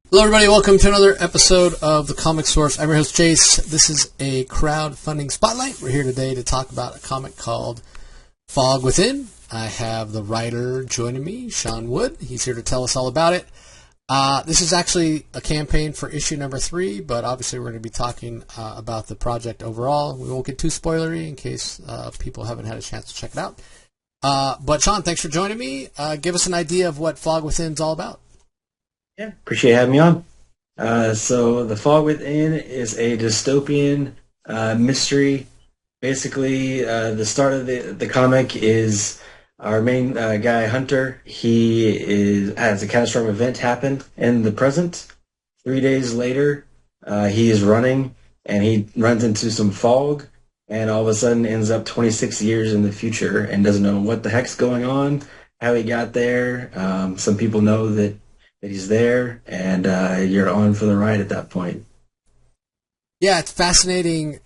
Hello, everybody. Welcome to another episode of The Comic Source. I'm your host, Jace. This is a crowdfunding spotlight. We're here today to talk about a comic called Fog Within. I have the writer joining me, Sean Wood. He's here to tell us all about it. This is actually a campaign for issue number 3, but obviously we're going to be talking about the project overall. We won't get too spoilery in case people haven't had a chance to check it out. But Sean, thanks for joining me. Give us an idea of what Fog Within is all about. Yeah, appreciate having me on. So The Fog Within is a dystopian mystery. Basically, the start of the comic is our main guy, Hunter. He has a catastrophic event happen in the present. 3 days later, he is running, and he runs into some fog, and all of a sudden ends up 26 years in the future and doesn't know what the heck's going on, how he got there. Some people know that he's there, and you're on for the ride at that point. Yeah, it's fascinating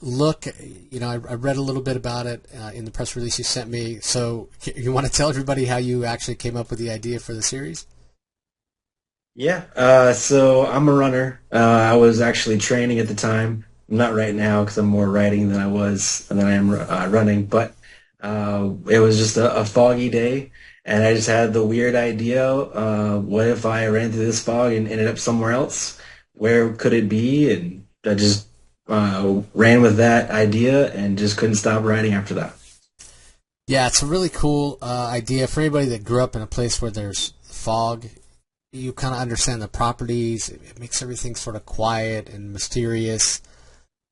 look. You know, I read a little bit about it in the press release you sent me. So you want to tell everybody how you actually came up with the idea for the series? Yeah, so I'm a runner. I was actually training at the time. Not right now because I'm more writing than I am running, but it was just a foggy day. And I just had the weird idea, what if I ran through this fog and ended up somewhere else? Where could it be? And I just ran with that idea and just couldn't stop writing after that. Yeah, it's a really cool idea. For anybody that grew up in a place where there's fog, you kind of understand the properties. It makes everything sort of quiet and mysterious.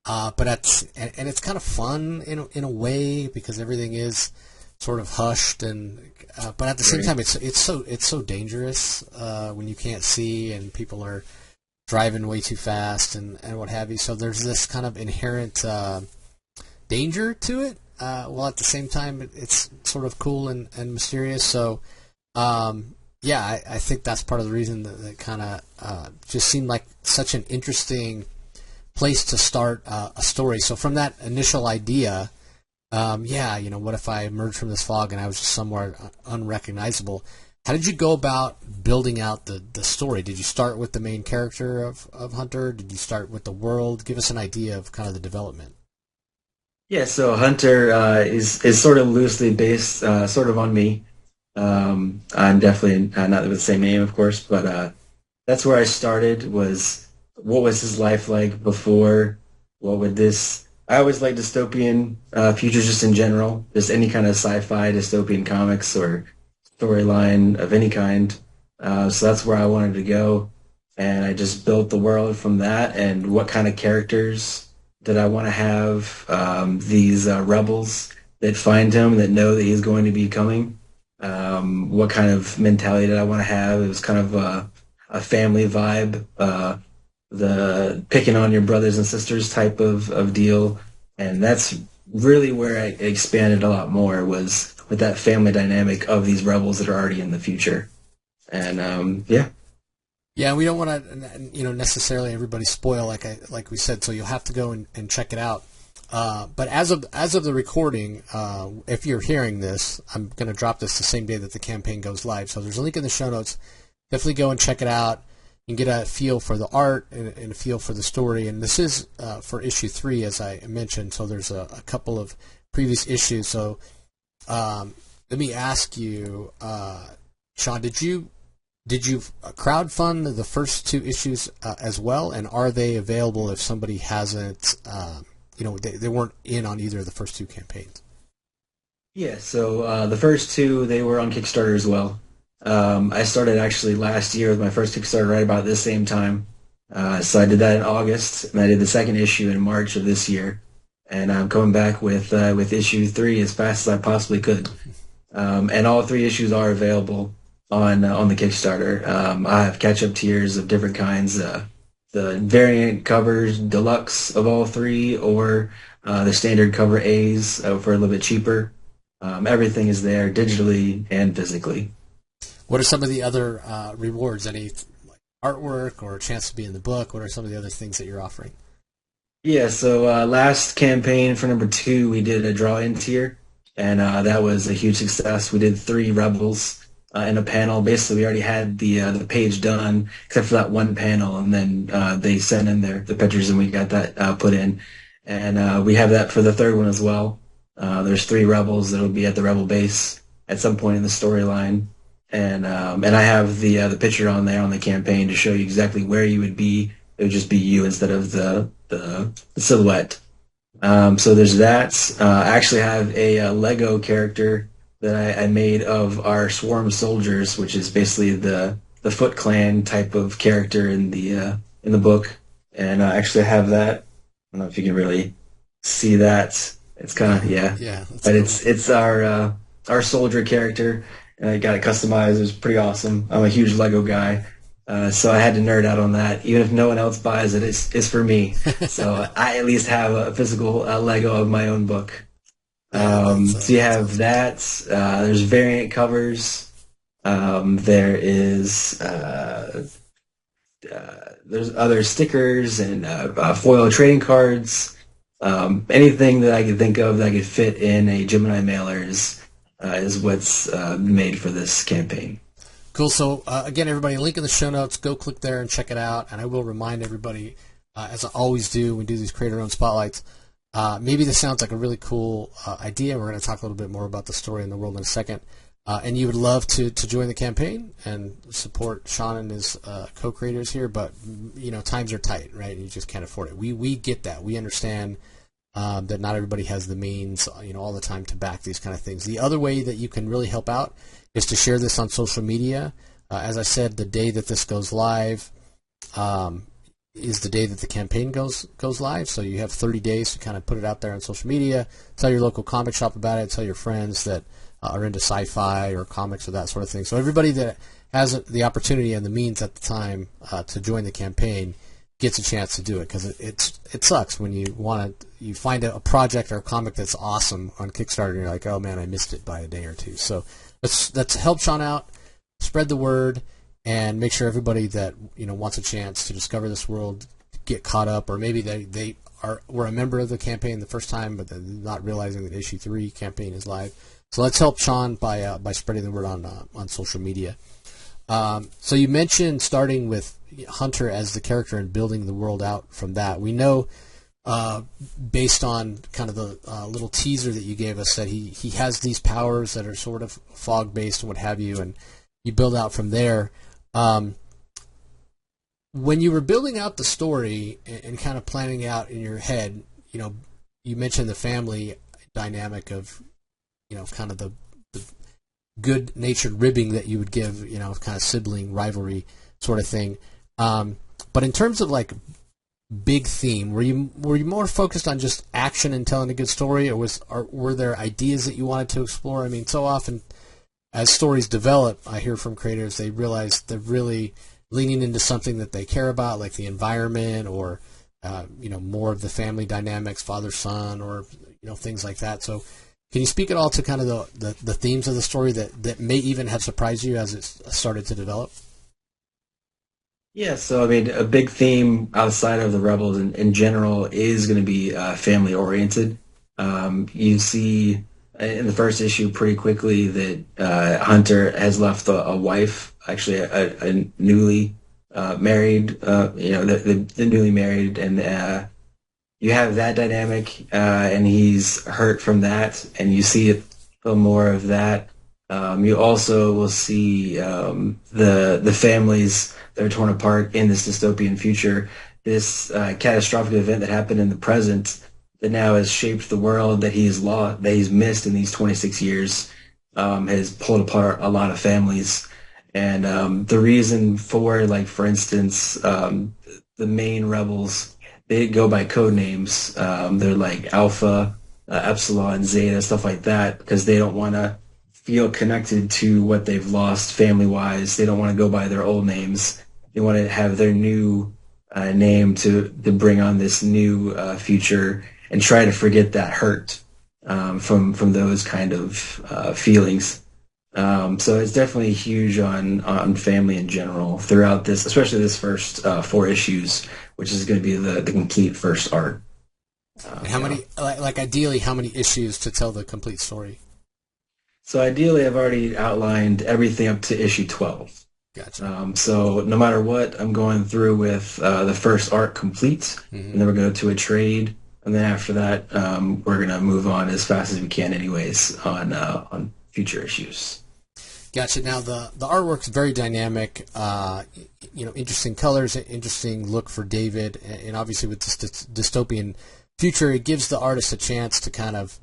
But it's kind of fun in a way because everything is sort of hushed but at the same time it's so dangerous when you can't see and people are driving way too fast and what have you. So there's this kind of inherent danger to it, while at the same time it's sort of cool and mysterious. So yeah, I think that's part of the reason that kind of just seemed like such an interesting place to start a story. So from that initial idea, what if I emerged from this fog and I was just somewhere unrecognizable? How did you go about building out the story? Did you start with the main character of Hunter? Did you start with the world? Give us an idea of kind of the development. Yeah, so Hunter is sort of loosely based sort of on me. I'm definitely not with the same name, of course, but that's where I started. Was what was his life like before? What would this... I always like dystopian futures just in general, just any kind of sci-fi dystopian comics or storyline of any kind. So that's where I wanted to go, and I just built the world from that. And what kind of characters did I want to have? These rebels that find him, that know that he's going to be coming. What kind of mentality did I want to have? It was kind of a family vibe. The picking on your brothers and sisters type of deal, and that's really where I expanded a lot more, was with that family dynamic of these rebels that are already in the future. And Yeah, we don't want to necessarily everybody spoil like we said, so you'll have to go and check it out. But as of the recording, if you're hearing this, I'm going to drop this the same day that the campaign goes live, so there's a link in the show notes. Definitely go and check it out and get a feel for the art and a feel for the story. And this is for issue 3, as I mentioned, so there's a couple of previous issues. So let me ask you, Sean, did you crowdfund the first 2 issues as well? And are they available if somebody hasn't, they weren't in on either of the first 2 campaigns? Yeah, so the first 2, they were on Kickstarter as well. I started actually last year with my first Kickstarter right about this same time. So I did that in August, and I did the second issue in March of this year. And I'm coming back with issue 3 as fast as I possibly could. And all 3 issues are available on the Kickstarter. I have catch-up tiers of different kinds. The variant covers, deluxe of all 3, or the standard cover A's for a little bit cheaper. Everything is there digitally and physically. What are some of the other rewards? Any artwork or a chance to be in the book? What are some of the other things that you're offering? Yeah, so last campaign for number 2, we did a draw-in tier, and that was a huge success. We did 3 Rebels, in a panel. Basically, we already had the page done except for that one panel, and then they sent in the pictures, and we got that put in. And we have that for the third one as well. There's three rebels that'll be at the rebel base at some point in the storyline, and I have the picture on there on the campaign to show you exactly where you would be. It would just be you instead of the silhouette. So there's that. I actually have a Lego character that I made of our swarm soldiers, which is basically the Foot Clan type of character in the book. And I actually have that. I don't know if you can really see that. It's kind of yeah, Yeah, that's but cool. it's our soldier character. And I got it customized. It was pretty awesome. I'm a huge Lego guy. So I had to nerd out on that. Even if no one else buys it, it's for me. So I at least have a physical Lego of my own book. Yeah, So you that's have awesome. that. There's variant covers. There is there's other stickers and foil trading cards. Anything that I could think of that could fit in a Gemini mailer is what's made for this campaign. Cool. So again, everybody, link in the show notes. Go click there and check it out. And I will remind everybody, as I always do, when we do these creator-owned spotlights. Maybe this sounds like a really cool idea. We're going to talk a little bit more about the story and the world in a second. And you would love to join the campaign and support Sean and his co-creators here, but times are tight, right? You just can't afford it. We get that. We understand that not everybody has the means, all the time to back these kind of things. The other way that you can really help out is to share this on social media. As I said, the day that this goes live is the day that the campaign goes live. So you have 30 days to kind of put it out there on social media, tell your local comic shop about it, tell your friends that are into sci-fi or comics or that sort of thing. So everybody that has the opportunity and the means at the time to join the campaign gets a chance to do it, because it sucks when you find a project or a comic that's awesome on Kickstarter and you're like, oh man, I missed it by a day or two. So let's help Sean out, spread the word, and make sure everybody that wants a chance to discover this world, get caught up, or maybe they were a member of the campaign the first time, but they're not realizing that issue 3 campaign is live. So let's help Sean by spreading the word on social media. So you mentioned starting with Hunter as the character and building the world out from that. We know, based on kind of the little teaser that you gave us, that he has these powers that are sort of fog-based and what have you, and you build out from there. When you were building out the story and kind of planning out in your head, you mentioned the family dynamic of, kind of the good-natured ribbing that you would give, kind of sibling rivalry sort of thing. But in terms of like big theme, were you more focused on just action and telling a good story, or were there ideas that you wanted to explore? I mean, so often as stories develop, I hear from creators, they realize they're really leaning into something that they care about, like the environment, or more of the family dynamics, father-son, or things like that. So can you speak at all to kind of the themes of the story that may even have surprised you as it started to develop? Yeah, so I mean, a big theme outside of the Rebels in general is going to be family oriented. You see in the first issue pretty quickly that Hunter has left a wife, actually a newly married, the newly married, and you have that dynamic, and he's hurt from that, and you see a little more of that. You also will see the families that are torn apart in this dystopian future. This catastrophic event that happened in the present that now has shaped the world that he's lost, that he's missed in these 26 years, has pulled apart a lot of families. And the reason for, like, for instance, the main rebels, they go by code names. They're like Alpha, Epsilon, Zeta, stuff like that, because they don't want to feel connected to what they've lost family-wise. They don't want to go by their old names. They want to have their new name to bring on this new future and try to forget that hurt from those kind of feelings. So it's definitely huge on family in general throughout this, especially this first 4 issues, which is going to be the complete first arc. And how many, like ideally, how many issues to tell the complete story? So ideally, I've already outlined everything up to issue 12. Gotcha. So no matter what, I'm going through with the first arc complete, and then we're going to go to a trade, and then after that, we're going to move on as fast as we can, anyways, on future issues. Gotcha. Now the artwork's very dynamic. Interesting colors, interesting look for David, and obviously with this dystopian future, it gives the artist a chance to kind of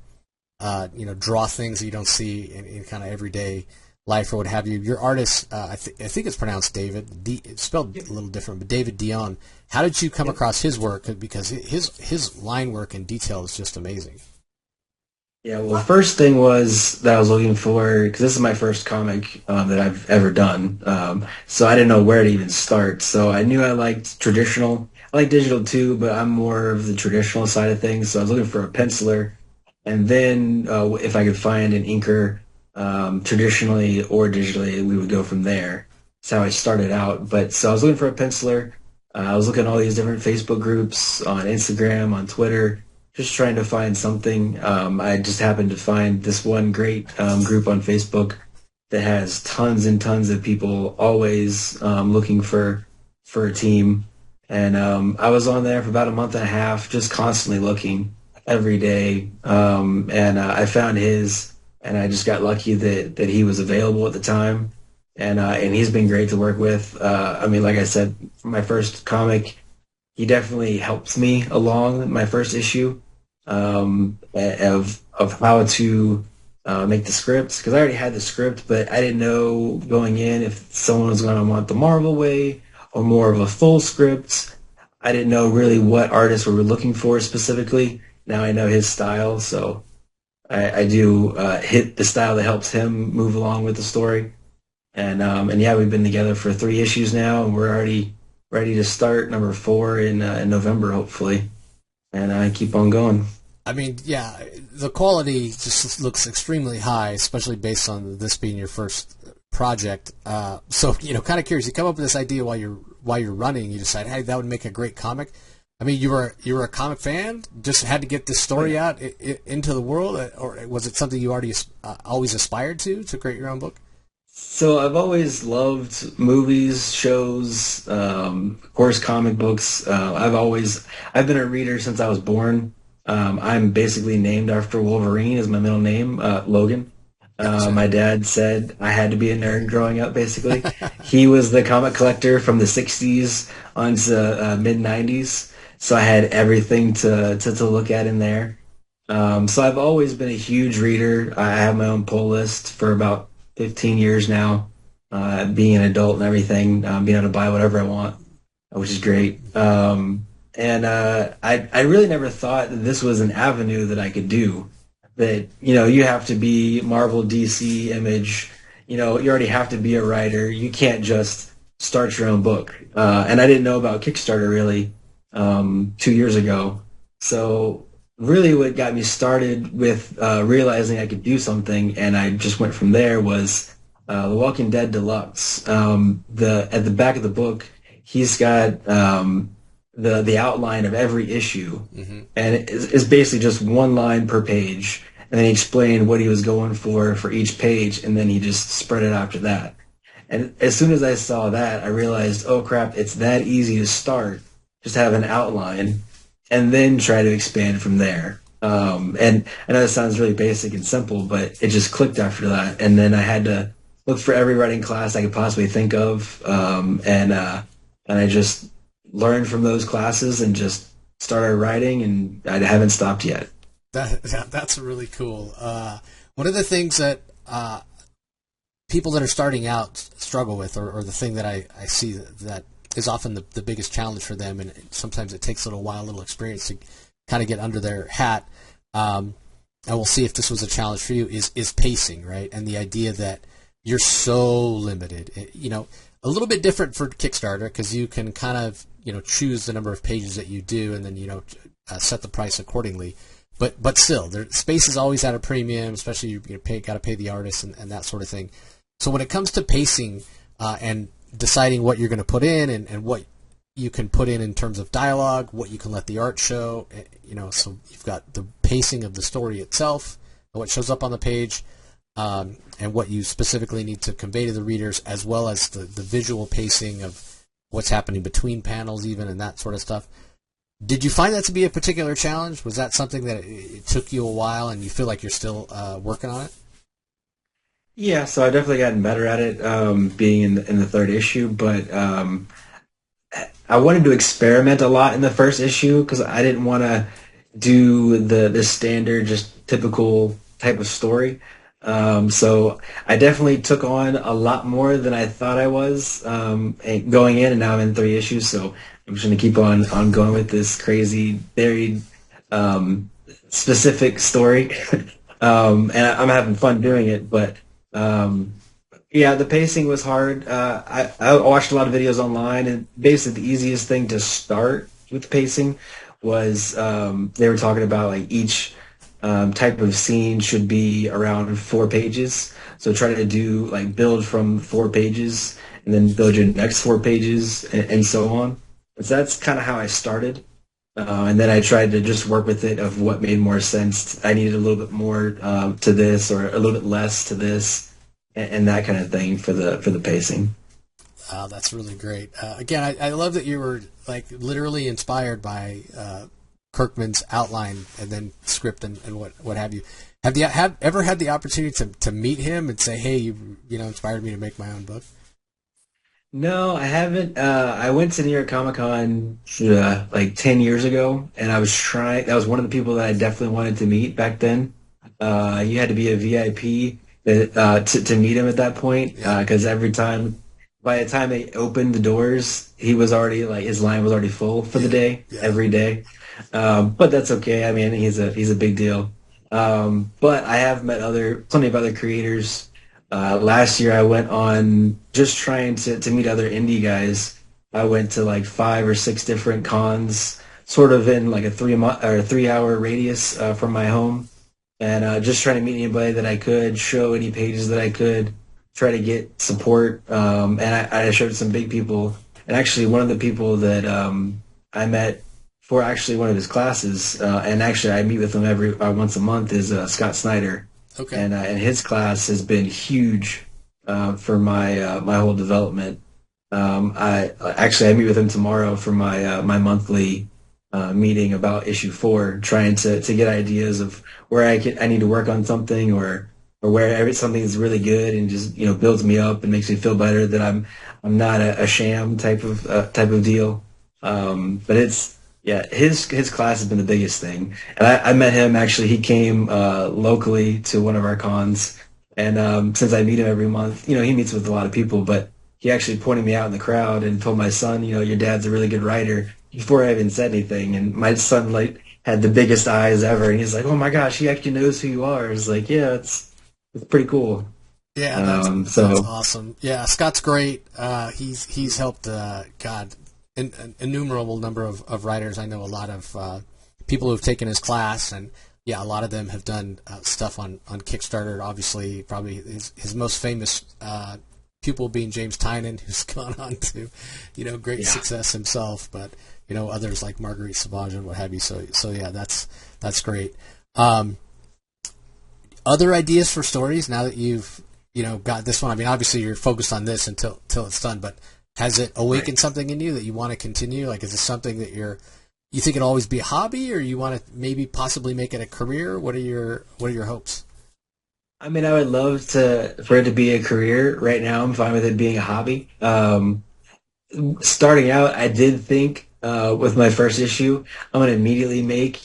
draw things that you don't see in kind of everyday life or what have you. Your artist, I think it's pronounced David. It's spelled a little different, but David Dion. How did you come across his work? Because his line work and detail is just amazing. Yeah, well, the first thing was that I was looking for, because this is my first comic that I've ever done, so I didn't know where to even start. So I knew I liked traditional. I like digital too, but I'm more of the traditional side of things. So I was looking for a penciler, and then if I could find an inker, traditionally or digitally, we would go from there. That's how I started out. But so I was looking for a penciler. I was looking at all these different Facebook groups on Instagram, on Twitter, just trying to find something. I just happened to find this one great group on Facebook that has tons and tons of people always looking for a team. And I was on there for about a month and a half, just constantly looking every day. And I found his, and I just got lucky that he was available at the time. And he's been great to work with. I mean, like I said, for my first comic, he definitely helped me along my first issue of how to make the scripts, because I already had the script, but I didn't know going in if someone was going to want the Marvel way or more of a full script. I didn't know really what artists we were looking for specifically. Now I know his style, so I do hit the style that helps him move along with the story. And yeah, we've been together for 3 issues now, and we're already ready to start number 4 in November, hopefully. And I keep on going. I mean, yeah, the quality just looks extremely high, especially based on this being your first project. So, kind of curious. You come up with this idea while you're running. You decide, hey, that would make a great comic. I mean, you were a comic fan, just had to get this story out into the world, or was it something you already always aspired to create your own book? So I've always loved movies, shows, of course, comic books. I've been a reader since I was born. I'm basically named after Wolverine is my middle name, Logan. My dad said I had to be a nerd growing up, basically. He was the comic collector from the 60s on to mid-90s, so I had everything to look at in there. So I've always been a huge reader. I have my own pull list for about 15 years now, being an adult and everything, being able to buy whatever I want, which is great. I really never thought that this was an avenue that I could do. That, you have to be Marvel, DC, Image, you already have to be a writer. You can't just start your own book. And I didn't know about Kickstarter really 2 years ago. So really what got me started with realizing I could do something, and I just went from there, was The Walking Dead Deluxe. At the back of the book, he's got the outline of every issue, and it's basically just one line per page, and then he explained what he was going for each page, and then he just spread it after that. And as soon as I saw that, I realized, oh crap, it's that easy to start. Just have an outline, and then try to expand from there. And I know that sounds really basic and simple, but it just clicked after that. And then I had to look for every writing class I could possibly think of, and I just learned from those classes and just started writing, and I haven't stopped yet. That's really cool. One of the things that people that are starting out struggle with, or the thing that I see that is often the biggest challenge for them, and sometimes it takes a little experience to kind of get under their hat. And we'll see if this was a challenge for you, is pacing, right? And the idea that you're so limited. A little bit different for Kickstarter, because you can kind of, choose the number of pages that you do, and then, set the price accordingly. But still, space is always at a premium, especially you got to pay the artist and that sort of thing. So when it comes to pacing and deciding what you're going to put in and what you can put in terms of dialogue, what you can let the art show, so you've got the pacing of the story itself, what shows up on the page, and what you specifically need to convey to the readers, as well as the visual pacing of what's happening between panels even, and that sort of stuff. Did you find that to be a particular challenge? Was that something that it took you a while and you feel like you're still working on it? Yeah, so I've definitely gotten better at it, being in the third issue, but I wanted to experiment a lot in the first issue because I didn't want to do the standard, just typical type of story. So I definitely took on a lot more than I thought I was, going in, and now I'm in 3 issues. So I'm just going to keep on going with this crazy, very specific story, and I'm having fun doing it. But yeah, the pacing was hard. I watched a lot of videos online, and basically the easiest thing to start with pacing was, they were talking about like each type of scene should be around 4 pages. So try to do like build from 4 pages and then build your next 4 pages and so on. So that's kind of how I started. And then I tried to just work with it of what made more sense. I needed a little bit more to this, or a little bit less to this, and that kind of thing for the pacing. That's really great. Again, I love that you were like literally inspired by Kirkman's outline and then script and what have you. Have you ever had the opportunity to meet him and say, hey, you know, inspired me to make my own book? No, I haven't. I went to New York Comic Con like 10 years ago, and I was trying. That was one of the people that I definitely wanted to meet back then. You had to be a VIP to meet him at that point, because every time, by the time they opened the doors, he was already like his line was already full for the day, every day. But that's okay. I mean, he's a big deal. But I have met plenty of other creators. Last year I went on just trying to meet other indie guys. I went to like 5 or 6 different cons, sort of in like a 3 hour radius from my home, and just trying to meet anybody that I could, show any pages that I could, try to get support. And I showed some big people, and actually one of the people that I met for actually one of his classes, and actually I meet with him every once a month, is Scott Snyder. Okay. And his class has been huge for my whole development. I meet with him tomorrow for my monthly meeting about issue 4, trying to get ideas of where I need to work on something, or where something is really good and just builds me up and makes me feel better, that I'm not a sham type of deal. But it's, yeah, his class has been the biggest thing. And I met him, actually. He came locally to one of our cons. And since I meet him every month, he meets with a lot of people, but he actually pointed me out in the crowd and told my son, your dad's a really good writer, before I even said anything. And my son like had the biggest eyes ever, and he's like, oh my gosh, he actually knows who you are. It's like, yeah, it's pretty cool. Yeah, that's awesome. Yeah, Scott's great. He's helped an innumerable number of writers. I know a lot of people who've taken his class, and yeah, a lot of them have done stuff on Kickstarter. Obviously, probably his most famous pupil being James Tynan, who's gone on to great success himself. But others like Marguerite Sauvage and what have you. So yeah, that's great. Other ideas for stories now that you've got this one? I mean, obviously you're focused on this until it's done, but has it awakened something in you that you want to continue? Like, is this something that you think it'll always be a hobby, or you want to maybe possibly make it a career? What are your hopes? I mean, I would love for it to be a career. Right now, I'm fine with it being a hobby. Starting out, I did think, with my first issue, I'm going to immediately make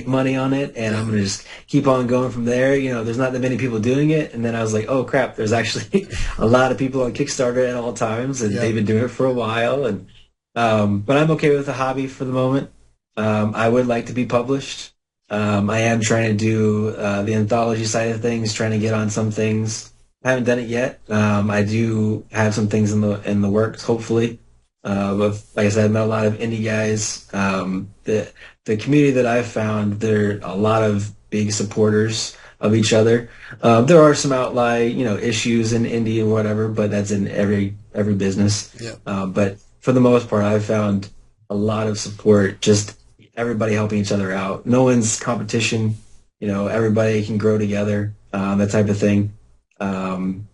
money on it, and I'm going to just keep on going from there. There's not that many people doing it. And then I was like, oh crap, there's actually a lot of people on Kickstarter at all times, and they've been doing it for a while. And but I'm okay with the hobby for the moment. I would like to be published. I am trying to do the anthology side of things, trying to get on some things. I haven't done it yet. I do have some things in the works, hopefully. But like I said, I met a lot of indie guys. The community that I've found, there are a lot of big supporters of each other. There are some issues in indie and whatever, but that's in every business. Yeah. But for the most part, I've found a lot of support. Just everybody helping each other out. No one's competition. Everybody can grow together. That type of thing. Um,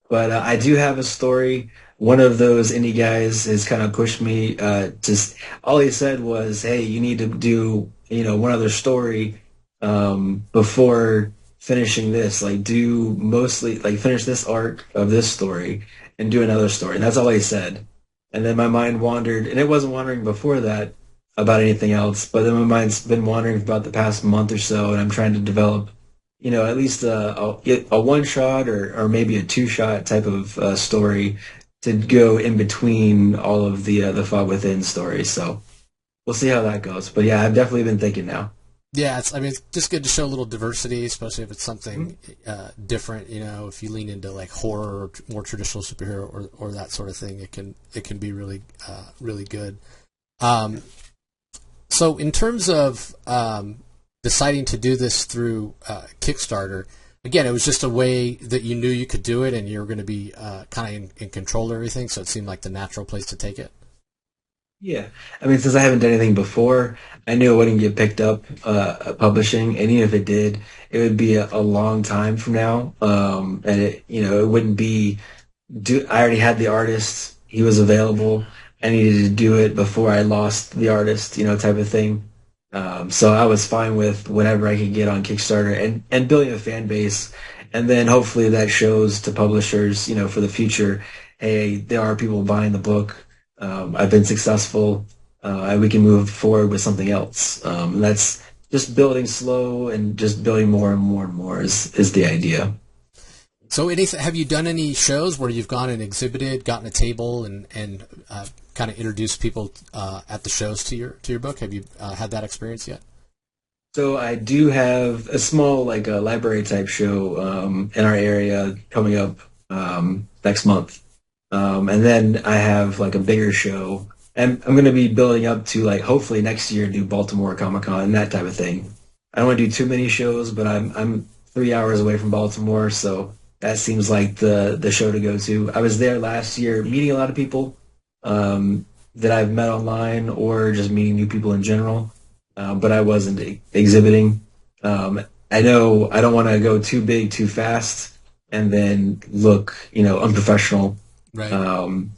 but I do have a story. One of those indie guys has kind of pushed me. Just all he said was, "Hey, you need to do one other story before finishing this. Like, do mostly like finish this arc of this story and do another story." And that's all he said. And then my mind wandered, and it wasn't wandering before that about anything else. But then my mind's been wandering for about the past month or so, and I'm trying to develop at least a one shot or maybe a two shot type of story to go in between all of the Fog Within stories. So we'll see how that goes. But yeah, I've definitely been thinking now. Yeah, I mean, it's just good to show a little diversity, especially if it's something Mhm. different. If you lean into like horror or more traditional superhero or that sort of thing, it can be really really good. Um, so in terms of deciding to do this through Kickstarter, again, it was just a way that you knew you could do it, and you were going to be kind of in control of everything. So it seemed like the natural place to take it. Yeah, I mean, since I haven't done anything before, I knew it wouldn't get picked up publishing, and even if it did, it would be a long time from now, and it wouldn't be do I already had the artist. He was available. I needed to do it before I lost the artist, type of thing. So I was fine with whatever I could get on Kickstarter and building a fan base. And then hopefully that shows to publishers, for the future, hey, there are people buying the book. I've been successful. And we can move forward with something else. And that's just building slow and just building more and more and more is the idea. So, have you done any shows where you've gone and exhibited, gotten a table, and kind of introduced people at the shows to your book? Have you had that experience yet? So I do have a small like a library type show in our area coming up next month, and then I have like a bigger show, and I'm going to be building up to like hopefully next year do Baltimore Comic Con and that type of thing. I don't want to do too many shows, but I'm 3 hours away from Baltimore, so that seems like the show to go to. I was there last year, meeting a lot of people that I've met online or just meeting new people in general, but I wasn't exhibiting. I know I don't want to go too big too fast and then look, unprofessional. Right. Um,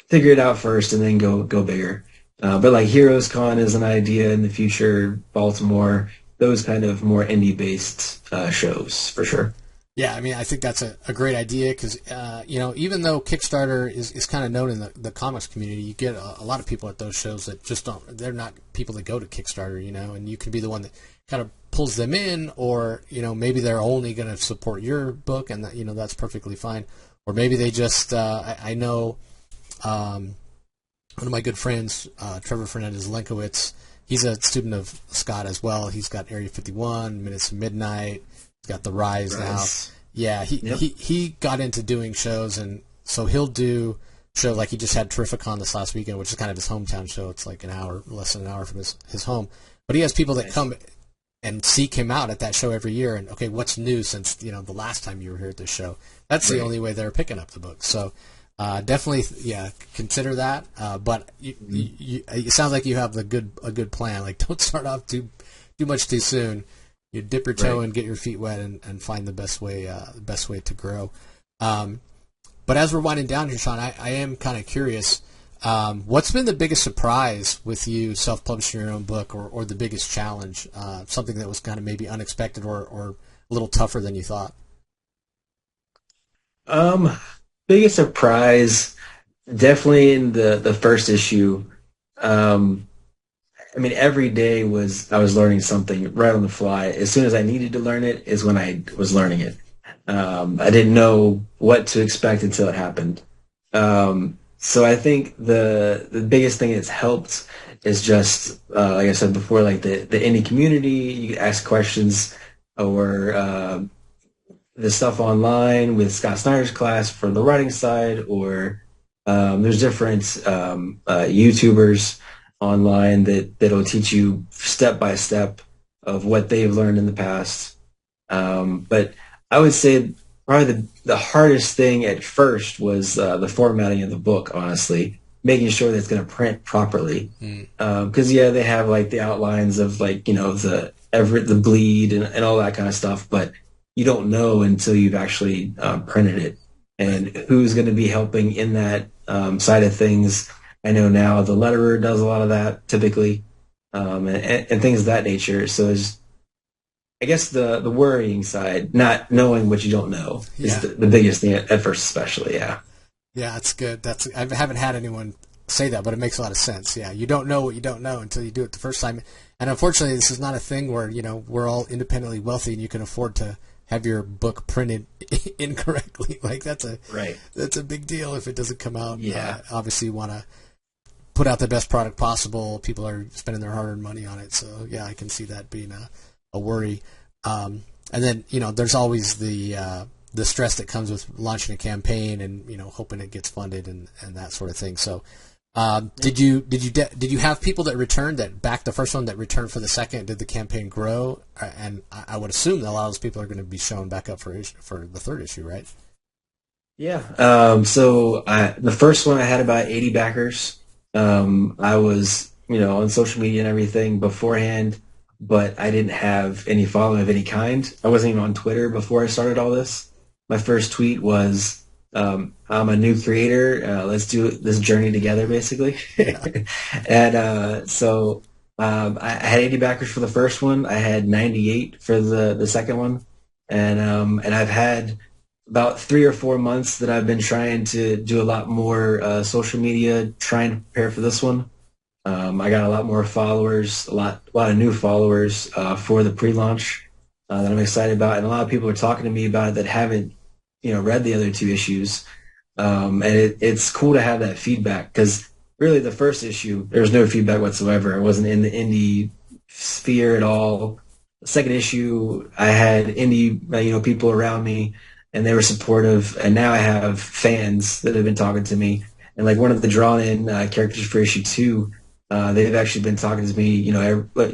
Figure it out first and then go bigger. But like Heroes Con is an idea in the future, Baltimore, those kind of more indie based shows for sure. Yeah, I mean, I think that's a great idea because, even though Kickstarter is kind of known in the comics community, you get a lot of people at those shows that just don't, they're not people that go to Kickstarter, and you can be the one that kind of pulls them in, or, maybe they're only going to support your book, and that, that's perfectly fine. Or maybe they just, I know one of my good friends, Trevor Fernandez Lenkowitz, he's a student of Scott as well. He's got Area 51, Minutes to Midnight. He's got The Rise now. Rise. Yeah, Yep. he got into doing shows, and so he'll do show like he just had Terrificon this last weekend, which is kind of his hometown show. It's like an hour, less than an hour from his home. But he has people that Nice. come and seek him out at that show every year. And okay, what's new since the last time you were here at this show? That's the Right. only way they're picking up the book. So definitely, yeah, consider that. But it sounds like you have a good plan. Like, don't start off too much too soon. You dip your toe Right. and get your feet wet and find the best way to grow. But as we're winding down here, Sean, I am kind of curious. What's been the biggest surprise with you self-publishing your own book, or the biggest challenge? Something that was kind of maybe unexpected or a little tougher than you thought? Um, Biggest surprise, definitely in the first issue. Um, I mean, every day I was learning something right on the fly. As soon as I needed to learn it is when I was learning it. I didn't know what to expect until it happened. So I think the biggest thing that's helped is just like I said before, like the indie community. You can ask questions or the stuff online with Scott Snyder's class for the writing side, or there's different YouTubers online that'll teach you step by step of what they've learned in the past. But I would say probably the hardest thing at first was the formatting of the book. Honestly, making sure that it's going to print properly. Mm. Because yeah, they have like the outlines of like the bleed and all that kind of stuff, but you don't know until you've actually printed it, and who's going to be helping in that side of things. I know now the letterer does a lot of that typically, and things of that nature. So it's, I guess the worrying side, not knowing what you don't know, is Yeah. the biggest thing at first, especially. Yeah. Yeah, that's good. I haven't had anyone say that, but it makes a lot of sense. Yeah, you don't know what you don't know until you do it the first time. And unfortunately, this is not a thing where we're all independently wealthy and you can afford to have your book printed incorrectly. Like Right. that's a big deal if it doesn't come out. Yeah. Obviously, you want to put out the best product possible. People are spending their hard-earned money on it, so yeah, I can see that being a worry. And then there's always the stress that comes with launching a campaign and hoping it gets funded and that sort of thing. So, did you have people that returned, that backed the first one, that returned for the second? Did the campaign grow? And I would assume that a lot of those people are going to be shown back up for the third issue, right? Yeah. The first one I had about 80 backers. I was, on social media and everything beforehand, but I didn't have any following of any kind. I wasn't even on Twitter before I started all this. My first tweet was, I'm a new creator. Let's do this journey together, basically. Yeah. I had 80 backers for the first one. I had 98 for the second one. And I've had about 3 or 4 months that I've been trying to do a lot more social media, trying to prepare for this one. I got a lot more followers, a lot of new followers for the pre-launch that I'm excited about, and a lot of people are talking to me about it that haven't, read the other two issues. And it's cool to have that feedback, because really the first issue there was no feedback whatsoever. I wasn't in the indie sphere at all. The second issue, I had indie, people around me, and they were supportive. And now I have fans that have been talking to me, and like one of the drawn-in characters for issue 2. They've actually been talking to me,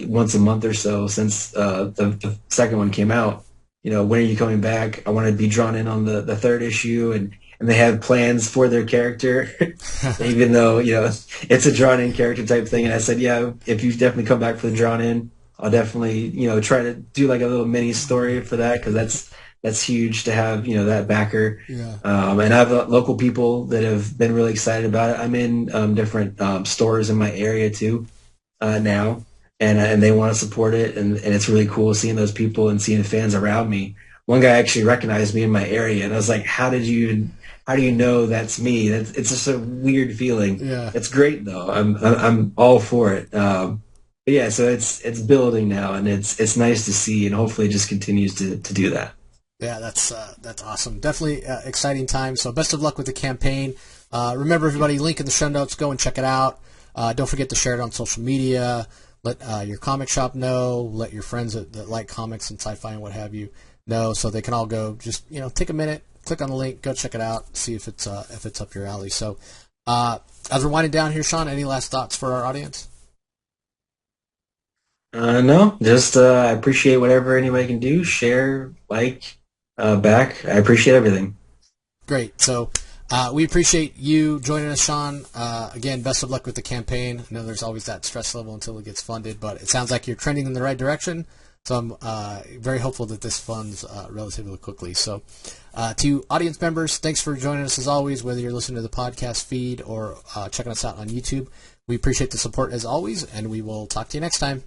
once a month or so since the second one came out. When are you coming back? I want to be drawn in on the third issue, and they have plans for their character, even though it's a drawn in character type thing. And I said, yeah, if you definitely come back for the drawn in, I'll definitely try to do like a little mini story for that, because that's huge to have that backer. Yeah. And I have local people that have been really excited about it. I'm in different stores in my area too now, and they want to support it, and it's really cool seeing those people and seeing fans around me. One guy actually recognized me in my area, and I was like, how do you know that's me? It's just a weird feeling. Yeah. It's great though. I'm all for it. But yeah, so it's building now, and it's nice to see, and hopefully it just continues to do that. Yeah, that's awesome. Definitely exciting time. So best of luck with the campaign. Remember, everybody, link in the show notes. Go and check it out. Don't forget to share it on social media. Let your comic shop know. Let your friends that like comics and sci-fi and what have you know, so they can all go. Just take a minute, click on the link, go check it out, see if it's up your alley. So as we're winding down here, Sean, any last thoughts for our audience? No, just I appreciate whatever anybody can do. Share, back. I appreciate everything. Great. So we appreciate you joining us, Sean. Again, best of luck with the campaign. I know there's always that stress level until it gets funded, but it sounds like you're trending in the right direction. So I'm very hopeful that this funds relatively quickly. So to audience members, thanks for joining us as always, whether you're listening to the podcast feed or checking us out on YouTube. We appreciate the support as always, and we will talk to you next time.